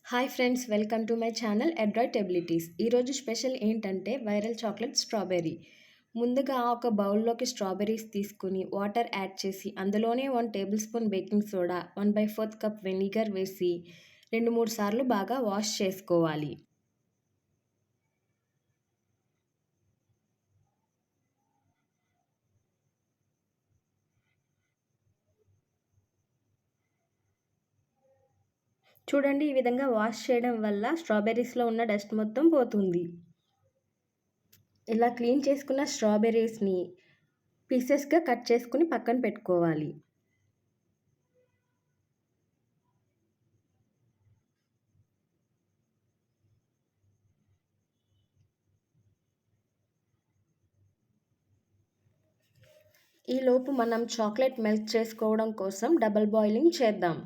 Hi friends, welcome to my channel adroit abilities. ఈరోజు special ఏంటంటే viral chocolate strawberry. ముందుగా ఒక బౌల్లోకి స్ట్రాబెర్రీస్ తీసుకుని వాటర్ యాడ్ చేసి అందులోనే 1 table spoon baking soda, 1/4 cup vinegar వేసి 2-3 సార్లు బాగా వాష్ చేసుకోవాలి. చూడండి, ఈ విధంగా వాష్ చేయడం వల్ల స్ట్రాబెర్రీస్లో ఉన్న డస్ట్ మొత్తం పోతుంది. ఇలా క్లీన్ చేసుకున్న స్ట్రాబెర్రీస్ని పీసెస్గా కట్ చేసుకుని పక్కన పెట్టుకోవాలి. ఈలోపు మనం చాక్లెట్ మెల్ట్ చేసుకోవడం కోసం డబుల్ బాయిలింగ్ చేద్దాం.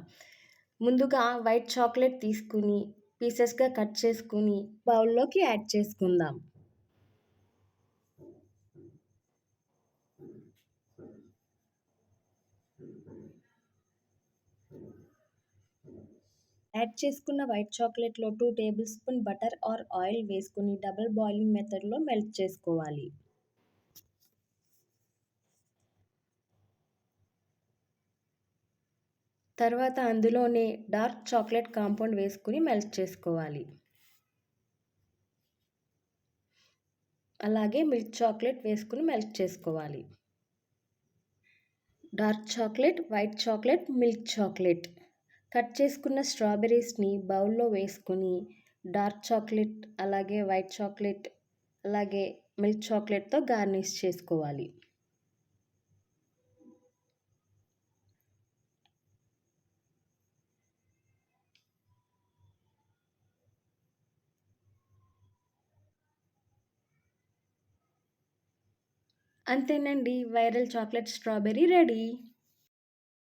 ముందుగా వైట్ చాక్లెట్ తీసుకుని పీసెస్గా కట్ చేసుకుని బౌల్లోకి యాడ్ చేసుకుందాం. యాడ్ చేసుకున్న వైట్ చాక్లెట్లో 2 table spoon butter or oil వేసుకుని డబుల్ బాయిలింగ్ మెథడ్లో మెల్ట్ చేసుకోవాలి. తర్వాత అందులోనే డార్క్ చాక్లెట్ కాంపౌండ్ వేసుకుని మెల్ట్ చేసుకోవాలి. అలాగే మిల్క్ చాక్లెట్ వేసుకుని మెల్ట్ చేసుకోవాలి. Dark chocolate, white chocolate, milk chocolate. Cut చేసుకున్న స్ట్రాబెర్రీస్ని బౌల్లో వేసుకుని డార్క్ చాక్లెట్, అలాగే వైట్ చాక్లెట్, అలాగే మిల్క్ చాక్లెట్తో గార్నిష్ చేసుకోవాలి. అంతేనండి, వైరల్ చాక్లెట్ స్ట్రాబెర్రీ రెడీ.